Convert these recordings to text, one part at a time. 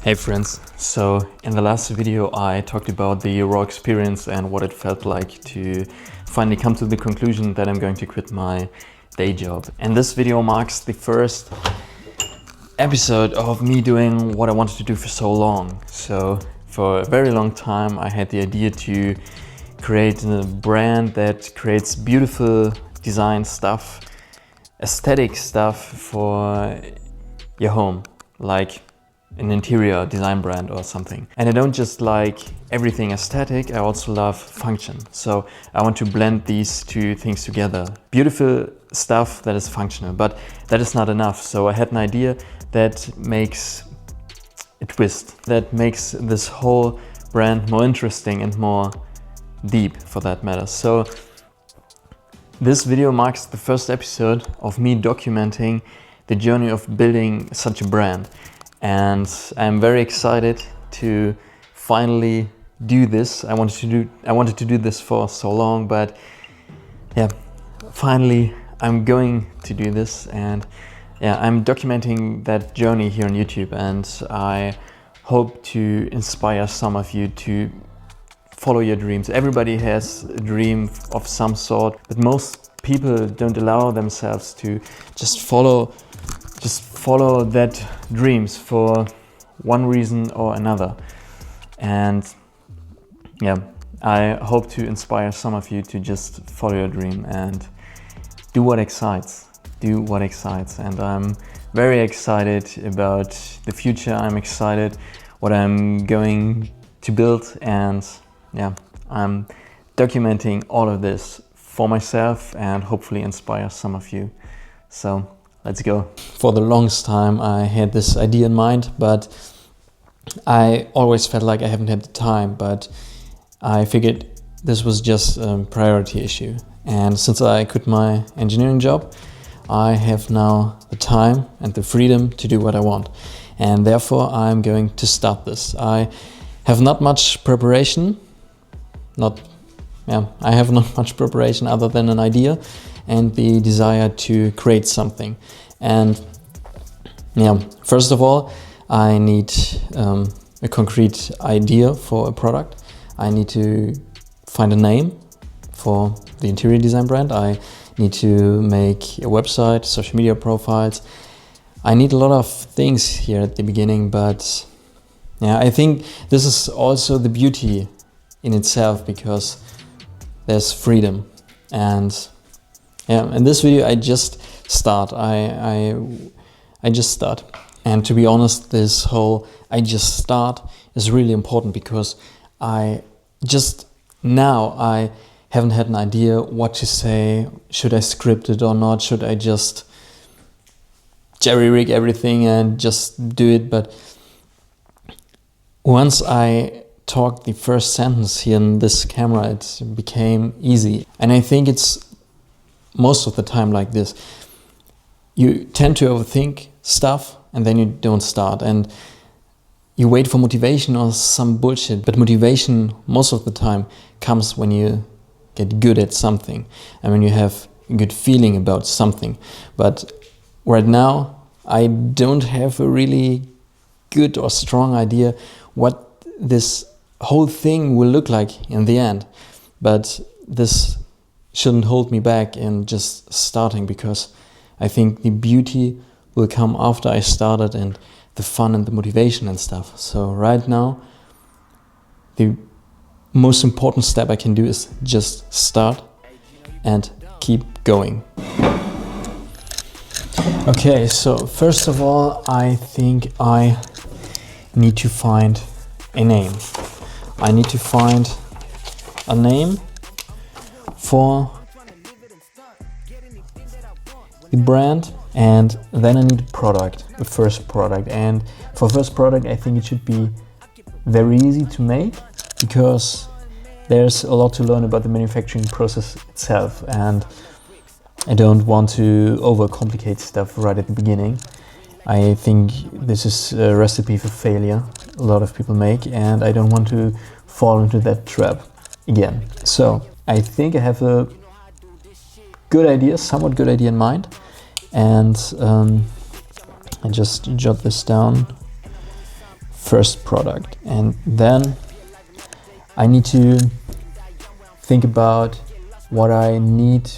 Hey friends, so in the last video I talked about the raw experience and what it felt like to finally come to the conclusion that I'm going to quit my day job. And this video marks the first episode of me doing what I wanted to do for so long. So for a very long time I had the idea to create a brand that creates beautiful design stuff, aesthetic stuff for your home, like an interior design brand or something. And I don't just like everything aesthetic, I also love function. So I want to blend these two things together. Beautiful stuff that is functional, but that is not enough. So I had an idea that makes a twist, that makes this whole brand more interesting and more deep for that matter. So this video marks the first episode of me documenting the journey of building such a brand. And I'm very excited to finally do this. I wanted to do this for so long, but yeah, finally I'm going to do this. And yeah, I'm documenting that journey here on YouTube, and I hope to inspire some of you to follow your dreams. Everybody has a dream of some sort, but most people don't allow themselves to just follow that dreams for one reason or another. And yeah, I hope to inspire some of you to just follow your dream and do what excites. And I'm very excited about the future. I'm excited what I'm going to build, and yeah, I'm documenting all of this for myself and hopefully inspire some of you. So let's go. For the longest time I had this idea in mind, but I always felt like I haven't had the time, but I figured this was just a priority issue. And since I quit my engineering job, I have now the time and the freedom to do what I want. And therefore I'm going to start this. I have not much preparation, I have not much preparation other than an idea and the desire to create something. And yeah, first of all, I need a concrete idea for a product. I need to find a name for the interior design brand. I need to make a website, social media profiles. I need a lot of things here at the beginning, but yeah, I think this is also the beauty in itself, because there's freedom. And yeah, in this video I just start. I just start. And to be honest, this whole I just start is really important, because I haven't had an idea what to say. Should I script it or not? Should I just jerry-rig everything and just do it? But once I talked the first sentence here in this camera, it became easy. And I think it's most of the time like this. You tend to overthink stuff and then you don't start, and you wait for motivation or some bullshit. But motivation most of the time comes when you get good at something and when you have a good feeling about something. But right now I don't have a really good or strong idea what this whole thing will look like in the end. But this shouldn't hold me back in just starting, because I think the beauty will come after I started, and the fun and the motivation and stuff. So right now, the most important step I can do is just start and keep going. Okay, so first of all, I think I need to find a name. I need to find a name for the brand, and then I need a first product. And for first product, I think it should be very easy to make, because there's a lot to learn about the manufacturing process itself, and I don't want to overcomplicate stuff right at the beginning. I think this is a recipe for failure a lot of people make, and I don't want to fall into that trap again. So I think I have a somewhat good idea in mind, and I just jot this down. first product, and then I need to think about what I need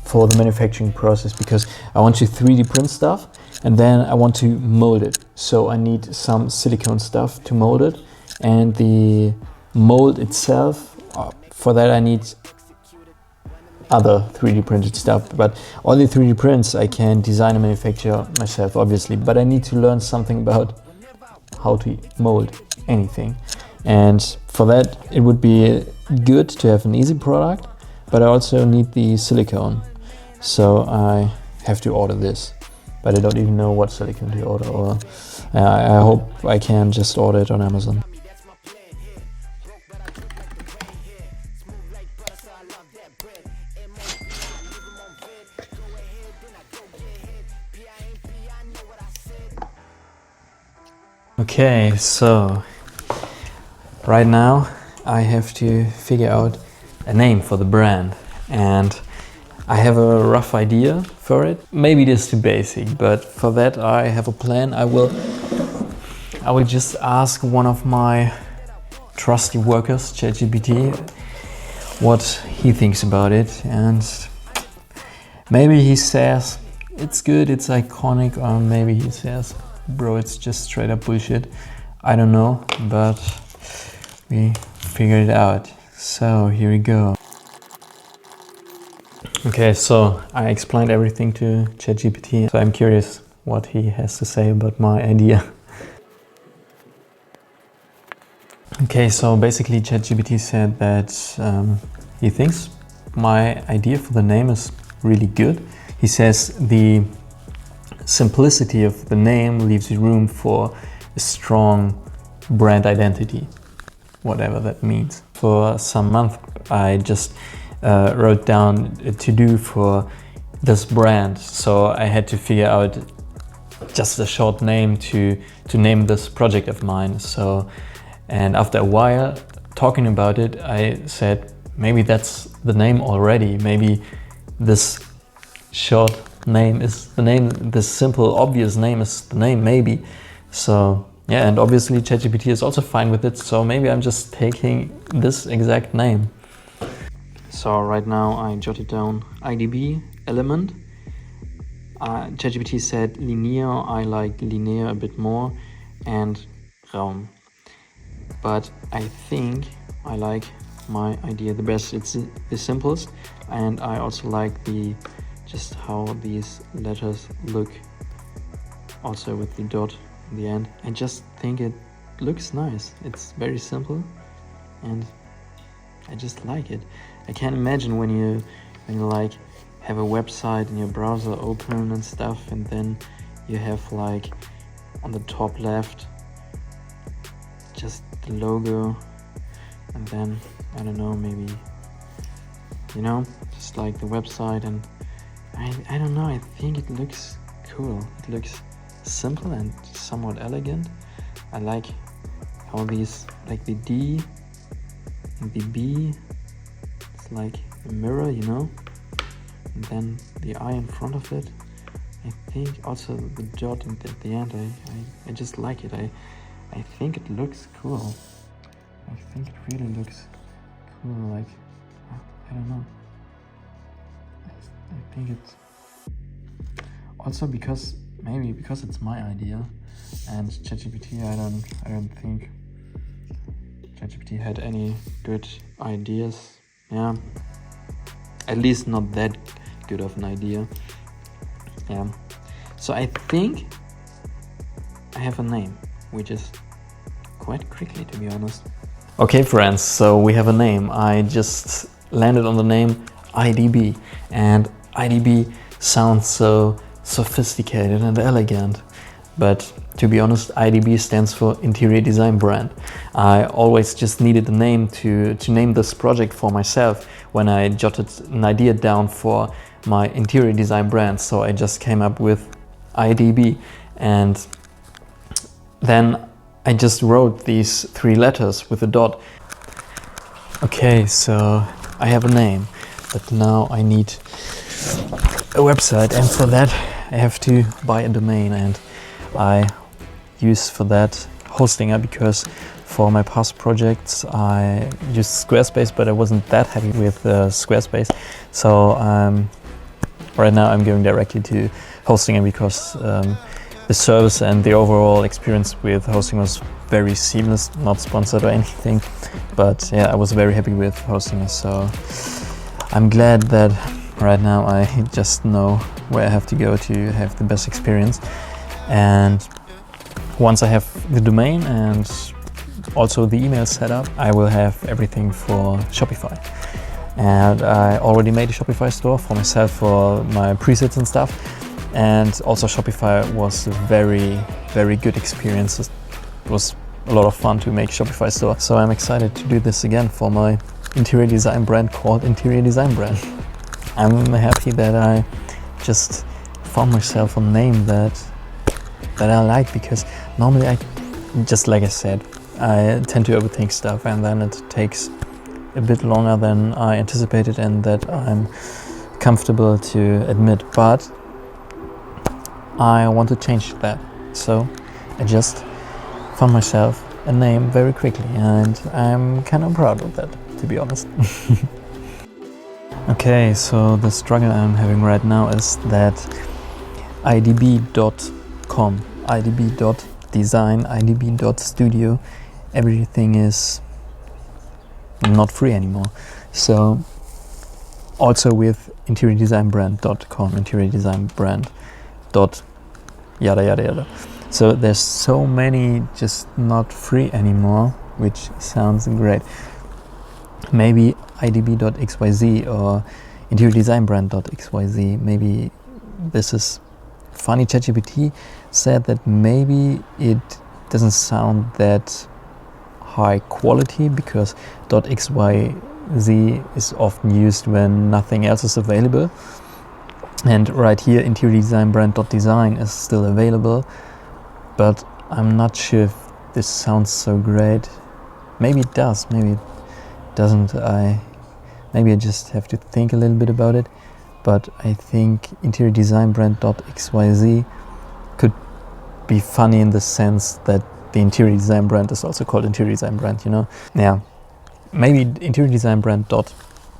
for the manufacturing process, because I want to 3D print stuff and then I want to mold it. So I need some silicone stuff to mold it, and the mold itself, for that I need other 3D printed stuff. But all the 3D prints I can design and manufacture myself, obviously, but I need to learn something about how to mold anything. And for that it would be good to have an easy product, but I also need the silicone. So I have to order this, but I don't even know what silicone to order, or I hope I can just order it on Amazon. Okay, so right now I have to figure out a name for the brand, and I have a rough idea for it. Maybe it is too basic, but for that I have a plan. I will just ask one of my trusty workers, ChatGPT, what he thinks about it, and maybe he says it's good, it's iconic, or maybe he says, bro, it's just straight up bullshit. I don't know, but we figured it out. So here we go. Okay, so I explained everything to ChatGPT, so I'm curious what he has to say about my idea. Okay, so basically ChatGPT said that he thinks my idea for the name is really good. He says the simplicity of the name leaves room for a strong brand identity, whatever that means. For some months I just wrote down a to-do for this brand, so I had to figure out just a short name to name this project of mine. So, and after a while talking about it, I said maybe that's the name already, maybe this short name is the name, this simple obvious name is the name, maybe. So yeah, and obviously ChatGPT is also fine with it, so maybe I'm just taking this exact name. So right now I jotted down IDB, element. ChatGPT said linear, I like linear a bit more, and Raum. But I think I like my idea the best. It's the simplest, and I also like just how these letters look, also with the dot in the end. I just think it looks nice. It's very simple and I just like it. I can't imagine when you like have a website in your browser open and stuff, and then you have like on the top left just the logo, and then I don't know, maybe, you know, just like the website, and I don't know, I think it looks cool. It looks simple and somewhat elegant. I like how these, like the D and the B, it's like a mirror, you know, and then the I in front of it. I think also the dot at the end, I just like it. I think it looks cool. I think it really looks cool, like, I don't know. I think it's also maybe because it's my idea, and ChatGPT, I don't think ChatGPT had any good ideas. Yeah, at least not that good of an idea. Yeah, so I think I have a name, which is quite quickly, to be honest. Okay friends, so we have a name. I just landed on the name IDB, and IDB sounds so sophisticated and elegant, but to be honest, IDB stands for Interior Design Brand. I always just needed a name to name this project for myself when I jotted an idea down for my interior design brand, so I just came up with IDB, and then I just wrote these 3 letters with a dot. Okay, so I have a name, but now I need a website, and for that I have to buy a domain, and I use for that hosting it, because for my past projects I used Squarespace, but I wasn't that happy with Squarespace. So right now I'm going directly to hosting it, because the service and the overall experience with hosting was very seamless. Not sponsored or anything, but yeah, I was very happy with hosting it. So I'm glad that right now I just know where I have to go to have the best experience. And once I have the domain and also the email set up, I will have everything for Shopify. And I already made a Shopify store for myself for my presets and stuff. And also Shopify was a very, very good experience. It was a lot of fun to make Shopify store. So I'm excited to do this again for my interior design brand called Interior Design Brand. I'm happy that I just found myself a name that I like, because normally I, just like I said, I tend to overthink stuff, and then it takes a bit longer than I anticipated, and that I'm comfortable to admit. But I want to change that, so I just found myself a name very quickly, and I'm kind of proud of that, to be honest. Okay, so the struggle I'm having right now is that idb.com, idb.design, idb.studio, everything is not free anymore. So also with interiordesignbrand.com, interiordesignbrand. Yada yada yada. So there's so many just not free anymore, which sounds great. Maybe idb.xyz or interiordesignbrand.xyz. Maybe this is funny. ChatGPT said that maybe it doesn't sound that high quality, because .xyz is often used when nothing else is available. And right here, interiordesignbrand.design is still available, but I'm not sure if this sounds so great. Maybe it does, maybe it doesn't. Maybe I just have to think a little bit about it. But I think interiordesignbrand.xyz could be funny in the sense that the interior design brand is also called interior design brand, you know? Yeah, maybe interior design brand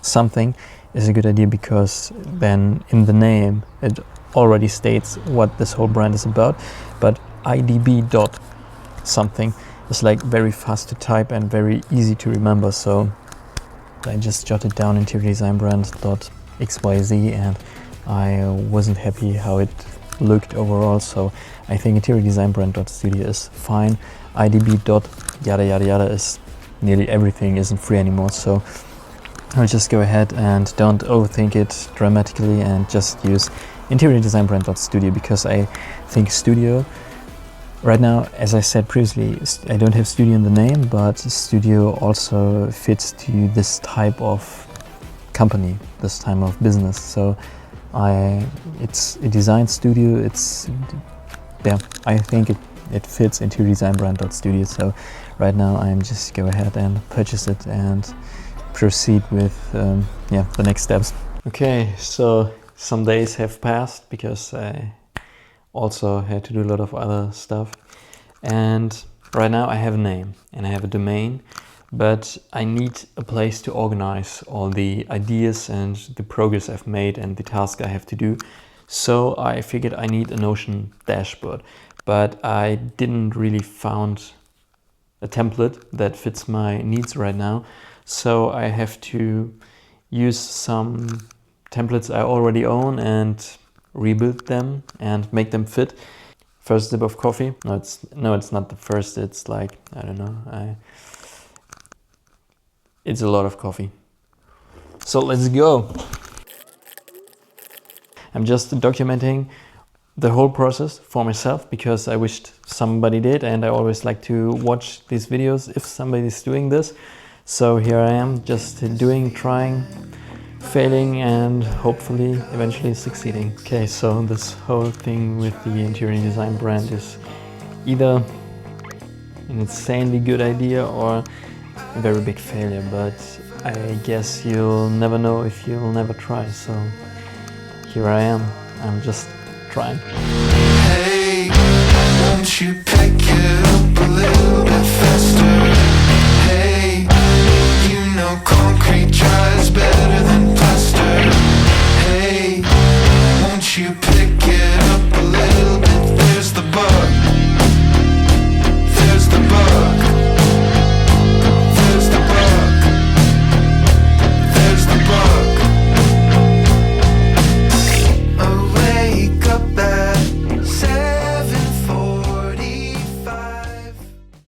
something is a good idea, because then in the name it already states what this whole brand is about. But idb something is like very fast to type and very easy to remember, so I just jotted down interiordesignbrand.xyz, and I wasn't happy how it looked overall, so I think interiordesignbrand.studio is fine. idb.yada yada yada is nearly everything isn't free anymore, so I'll just go ahead and don't overthink it dramatically and just use interiordesignbrand.studio, because I think studio right now, as I said previously, I don't have studio in the name, but studio also fits to this type of company, this type of business. So it's a design studio. I think it fits interiordesignbrand.studio. So right now I'm just go ahead and purchase it and proceed with the next steps. Okay, so some days have passed because I also had to do a lot of other stuff, and right now I have a name and I have a domain, but I need a place to organize all the ideas and the progress I've made and the task I have to do. So I figured I need a Notion dashboard, but I didn't really found a template that fits my needs right now. So I have to use some templates I already own and rebuild them and make them fit. First sip of coffee. No, it's not the first. It's like, I don't know. It's a lot of coffee. So let's go. I'm just documenting the whole process for myself because I wished somebody did, and I always like to watch these videos if somebody's doing this. So here I am, just doing, trying, failing, and hopefully eventually succeeding. Okay, so this whole thing with the interior design brand is either an insanely good idea or a very big failure, but I guess you'll never know if you'll never try. So here I am, I'm just trying. Hey, won't you